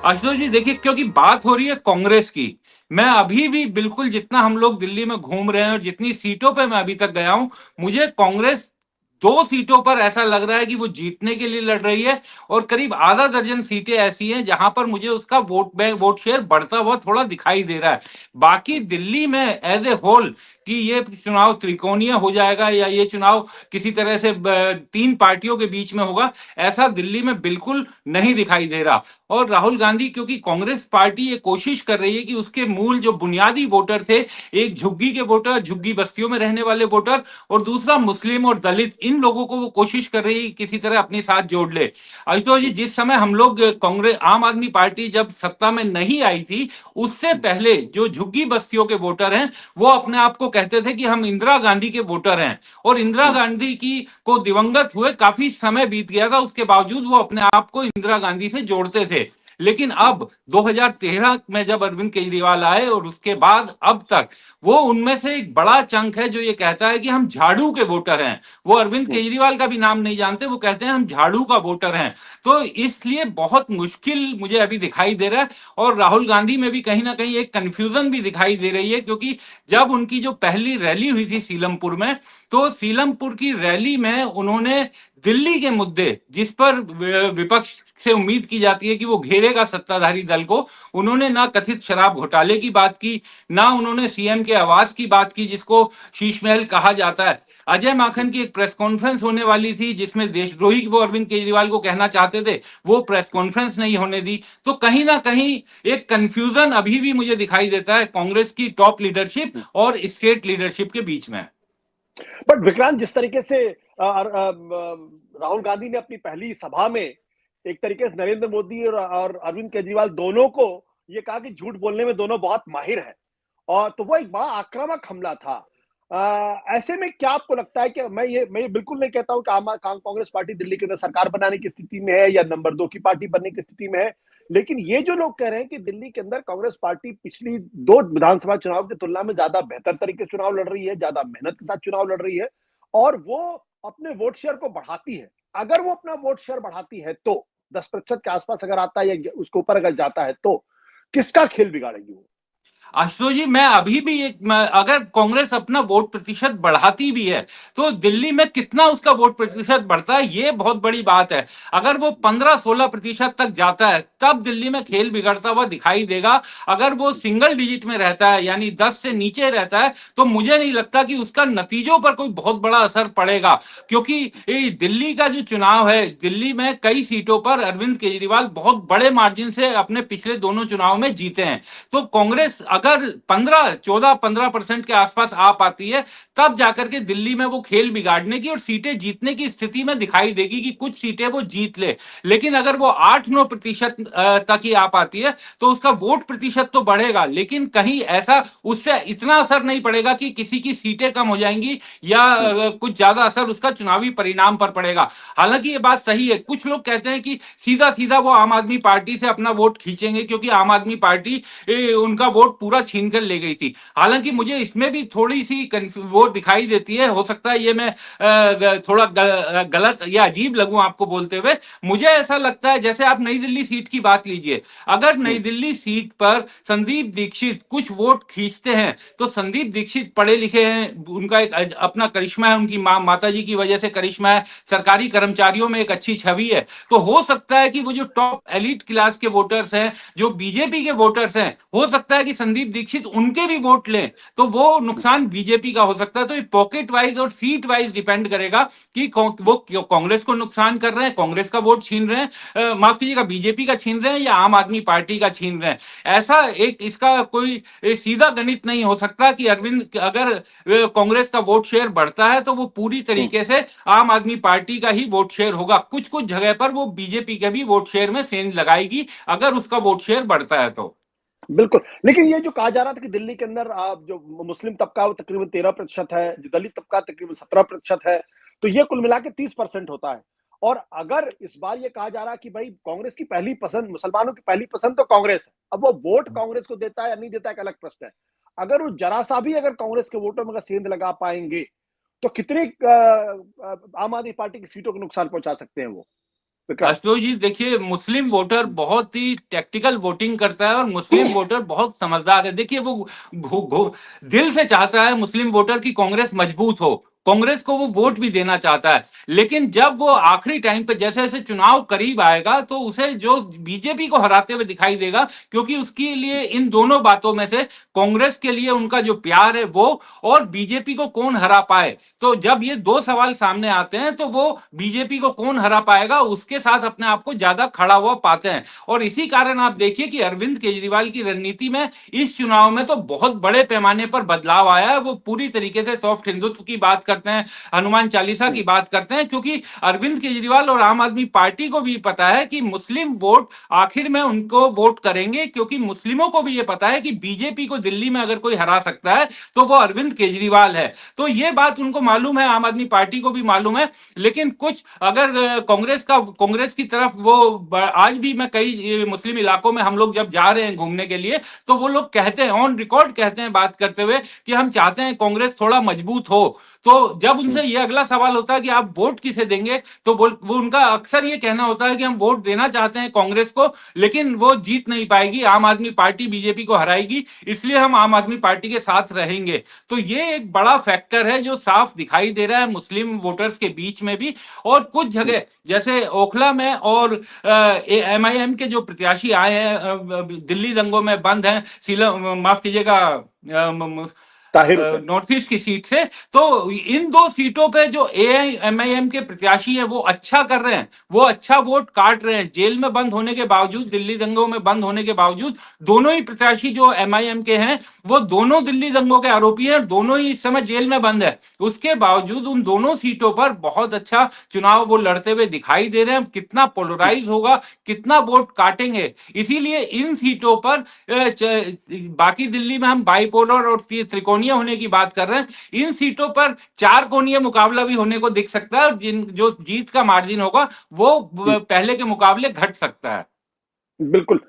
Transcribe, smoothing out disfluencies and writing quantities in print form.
आशुतोष जी देखिए, क्योंकि बात हो रही है कांग्रेस की, मैं अभी भी बिल्कुल जितना हम लोग दिल्ली में घूम रहे हैं और जितनी सीटों पे मैं अभी तक गया हूं, मुझे कांग्रेस 2 सीटों पर ऐसा लग रहा है कि वो जीतने के लिए लड़ रही है। और करीब आधा दर्जन सीटें ऐसी हैं जहां पर मुझे उसका वोट शेयर बढ़ता हुआ थोड़ा दिखाई दे रहा है। बाकी दिल्ली में एज ए होल कि ये चुनाव त्रिकोणीय हो जाएगा या ये चुनाव किसी तरह से 3 पार्टियों के बीच में होगा, ऐसा दिल्ली में बिल्कुल नहीं दिखाई दे रहा। और राहुल गांधी, क्योंकि कांग्रेस पार्टी ये कोशिश कर रही है कि उसके मूल जो बुनियादी वोटर थे, एक झुग्गी के वोटर, झुग्गी बस्तियों में रहने वाले वोटर, और दूसरा मुस्लिम और दलित, इन लोगों को वो कोशिश कर रही है किसी तरह अपने साथ जोड़ ले। आशुतोष जी, जिस समय हम लोग कांग्रेस आम आदमी पार्टी जब सत्ता में नहीं आई थी, उससे पहले जो झुग्गी बस्तियों के वोटर हैं, वो अपने आप को कहते थे कि हम इंदिरा गांधी के वोटर हैं। और इंदिरा गांधी की को दिवंगत हुए काफी समय बीत गया था, उसके बावजूद वो अपने आप को इंदिरा गांधी से जोड़ते थे। लेकिन अब 2013 में जब अरविंद केजरीवाल आए और उसके बाद अब तक, वो उनमें से एक बड़ा चंक है जो ये कहता है कि हम झाड़ू के वोटर हैं। वो अरविंद केजरीवाल का भी नाम नहीं जानते, वो कहते हैं हम झाड़ू का वोटर हैं। तो इसलिए बहुत मुश्किल मुझे अभी दिखाई दे रहा है। और राहुल गांधी में भी कहीं ना कहीं एक कंफ्यूजन भी दिखाई दे रही है, क्योंकि जब उनकी जो पहली रैली हुई थी सीलमपुर में, तो सीलमपुर की रैली में उन्होंने दिल्ली के मुद्दे, जिस पर विपक्ष से उम्मीद की जाती है कि वो घेरेगा सत्ताधारी दल को, उन्होंने ना कथित शराब घोटाले की बात की, ना उन्होंने सीएम के आवास की बात की जिसको शीश महल कहा जाता है। अजय माखन की एक प्रेस कॉन्फ्रेंस होने वाली थी जिसमें देशद्रोही वो अरविंद केजरीवाल को कहना चाहते थे, वो प्रेस कॉन्फ्रेंस नहीं होने दी। तो कहीं ना कहीं एक कंफ्यूजन अभी भी मुझे दिखाई देता है कांग्रेस की टॉप लीडरशिप और स्टेट लीडरशिप के बीच में। बट विक्रांत, जिस तरीके से राहुल गांधी ने अपनी पहली सभा में एक तरीके से नरेंद्र मोदी और अरविंद केजरीवाल दोनों को ये कहा कि झूठ बोलने में दोनों बहुत माहिर हैं, और तो वो एक बड़ा आक्रामक हमला था। ऐसे में क्या आपको लगता है कि मैं ये बिल्कुल नहीं कहता हूं कि कांग्रेस पार्टी दिल्ली के अंदर सरकार बनाने की स्थिति में है या नंबर 2 की पार्टी बनने की स्थिति में है, लेकिन ये जो लोग कह रहे हैं कि दिल्ली के अंदर कांग्रेस पार्टी पिछली 2 विधानसभा चुनाव की तुलना में ज्यादा बेहतर तरीके से चुनाव लड़ रही है, ज्यादा मेहनत के साथ चुनाव लड़ रही है, और वो अपने वोट शेयर को बढ़ाती है। अगर वो अपना वोट शेयर बढ़ाती है तो 10% के आसपास अगर आता है या उसके ऊपर अगर जाता है तो किसका खेल बिगाड़ेगी वो? आशुतोष जी, मैं अभी भी अगर कांग्रेस अपना वोट प्रतिशत बढ़ाती भी है, तो दिल्ली में कितना उसका वोट प्रतिशत बढ़ता है ये बहुत बड़ी बात है। अगर वो 15-16% तक जाता है, तब दिल्ली में खेल बिगड़ता हुआ दिखाई देगा। अगर वो सिंगल डिजिट में रहता है, यानी 10 से नीचे रहता है, तो मुझे नहीं लगता कि उसका नतीजों पर कोई बहुत बड़ा असर पड़ेगा। क्योंकि दिल्ली का जो चुनाव है, दिल्ली में कई सीटों पर अरविंद केजरीवाल बहुत बड़े मार्जिन से अपने पिछले दोनों चुनाव में जीते हैं। तो कांग्रेस अगर 15% के आसपास आ पाती है, तब जाकर के दिल्ली में वो खेल बिगाड़ने की और सीटें जीतने की स्थिति में दिखाई देगी कि कुछ सीटें वो जीत ले। लेकिन अगर वो 8-9% तक ही आ पाती है, तो उसका वोट प्रतिशत तो बढ़ेगा, लेकिन कहीं ऐसा उससे इतना असर नहीं पड़ेगा कि किसी की सीटें कम हो जाएंगी या कुछ ज्यादा असर उसका चुनावी परिणाम पर पड़ेगा। हालांकि ये बात सही है, कुछ लोग कहते हैं कि सीधा सीधा वो आम आदमी पार्टी से अपना वोट खींचेंगे, क्योंकि आम आदमी पार्टी उनका वोट पूरा छीन कर ले गई थी। हालांकि मुझे इसमें भी थोड़ी सी वो दिखाई देती है, हो सकता है ये मैं थोड़ा गलत या अजीब लगूं आपको बोलते हुए। मुझे ऐसा लगता है, जैसे आप नई दिल्ली सीट की बात लीजिए, अगर नई दिल्ली सीट पर संदीप दीक्षित कुछ वोट खींचते हैं, तो संदीप दीक्षित पढ़े लिखे हैं, उनका एक अपना करिश्मा है, उनकी माता जी की वजह से करिश्मा है, सरकारी कर्मचारियों में एक अच्छी छवि है। तो हो सकता है कि वो जो टॉप एलिट क्लास के वोटर्स हैं, जो बीजेपी के वोटर्स हैं, हो सकता है कि संदीप दीक्षित उनके भी वोट लें, तो वो नुकसान बीजेपी का हो सकता है। तो ये पॉकेट वाइज और सीट वाइज डिपेंड करेगा कि वो कांग्रेस को नुकसान कर रहे हैं, कांग्रेस का वोट छीन रहे हैं, माफ कीजिएगा, बीजेपी का छीन रहे हैं या आम आदमी पार्टी का छीन रहे हैं। ऐसा एक इसका कोई सीधा गणित नहीं हो सकता कि अरविंद, अगर कांग्रेस का वोट शेयर बढ़ता है तो वो पूरी तरीके से आम आदमी पार्टी का ही वोट शेयर होगा। कुछ कुछ जगह पर वो बीजेपी के भी वोट शेयर में सेंध लगाएगी, अगर उसका वोट शेयर बढ़ता है तो। बिल्कुल, लेकिन ये जो कहा जा रहा था कि दिल्ली के अंदर जो मुस्लिम तबका वो तकरीबन 13% है, जो दलित तबका तकरीबन 17% है, तो ये कुल मिला के 30% होता है। और अगर इस बार ये कहा जा रहा है कि भाई कांग्रेस की पहली पसंद, मुसलमानों की पहली पसंद तो कांग्रेस है, अब वो वोट कांग्रेस को देता है या नहीं देता है एक अलग प्रश्न है। अगर वो जरा सा भी अगर कांग्रेस के वोटों में अगर सेंध लगा पाएंगे, तो कितनी आम आदमी पार्टी की सीटों को नुकसान पहुंचा सकते हैं वो? विक्रांत। आशुतोष जी देखिए, मुस्लिम वोटर बहुत ही टैक्टिकल वोटिंग करता है और मुस्लिम वोटर बहुत समझदार है। देखिए वो दिल से चाहता है मुस्लिम वोटर की कांग्रेस मजबूत हो, कांग्रेस को वो वोट भी देना चाहता है। लेकिन जब वो आखिरी टाइम पे जैसे जैसे चुनाव करीब आएगा तो उसे जो बीजेपी को हराते हुए दिखाई देगा, क्योंकि उसके लिए इन दोनों बातों में से कांग्रेस के लिए उनका जो प्यार है वो, और बीजेपी को कौन हरा पाए, तो जब ये दो सवाल सामने आते हैं तो वो बीजेपी को कौन हरा पाएगा उसके साथ अपने आप को ज्यादा खड़ा हुआ पाते हैं। और इसी कारण आप देखिए कि अरविंद केजरीवाल की रणनीति में इस चुनाव में तो बहुत बड़े पैमाने पर बदलाव आया है। वो पूरी तरीके से सॉफ्ट हिंदुत्व की बात करते हैं, हनुमान चालीसा की बात करते हैं, क्योंकि अरविंद केजरीवाल और आम आदमी पार्टी को भी पता है कि मुस्लिम वोट आखिर में उनको वोट करेंगे, क्योंकि मुस्लिमों को भी ये पता है कि बीजेपी को दिल्ली में अगर कोई हरा सकता है तो वो अरविंद केजरीवाल है। तो ये बात उनको मालूम है, आम आदमी पार्टी को भी मालूम है। लेकिन कुछ अगर कांग्रेस की तरफ वो आज भी मैं कई मुस्लिम इलाकों में हम लोग जब जा रहे हैं घूमने के लिए, तो वो लोग कहते हैं, ऑन रिकॉर्ड कहते हैं बात करते हुए, कि हम चाहते हैं कांग्रेस थोड़ा मजबूत हो। तो जब उनसे ये अगला सवाल होता है कि आप वोट किसे देंगे, तो वो उनका अक्सर ये कहना होता है कि हम वोट देना चाहते हैं कांग्रेस को, लेकिन वो जीत नहीं पाएगी, आम आदमी पार्टी बीजेपी को हराएगी, इसलिए हम आम आदमी पार्टी के साथ रहेंगे। तो ये एक बड़ा फैक्टर है जो साफ दिखाई दे रहा है मुस्लिम वोटर्स के बीच में भी। और कुछ जगह जैसे ओखला में और एमआईएम के जो प्रत्याशी आए हैं, दिल्ली दंगों में बंद हैं, माफ कीजिएगा, ताहिर हुसैन। नॉर्थ ईस्ट की सीट से, तो इन दो सीटों पे जो एआईएमआईएम के प्रत्याशी हैं वो अच्छा कर रहे हैं, वो अच्छा वोट काट रहे हैं। जेल में बंद होने के बावजूद, दिल्ली दंगों में बंद होने के बावजूद, दोनों ही प्रत्याशी जो एमआईएम के हैं वो दोनों दिल्ली दंगों के आरोपी हैं, दोनों ही इस समय जेल में बंद है। उसके बावजूद उन दोनों सीटों पर बहुत अच्छा चुनाव वो लड़ते हुए दिखाई दे रहे हैं। कितना पोलराइज होगा, कितना वोट काटेंगे, इसीलिए इन सीटों पर बाकी दिल्ली में हम बाइपोलर और त्रिकोणीय होने की बात कर रहे हैं, इन सीटों पर चार कोणीय मुकाबला भी होने को दिख सकता है, और जो जीत का मार्जिन होगा वो पहले के मुकाबले घट सकता है। बिल्कुल।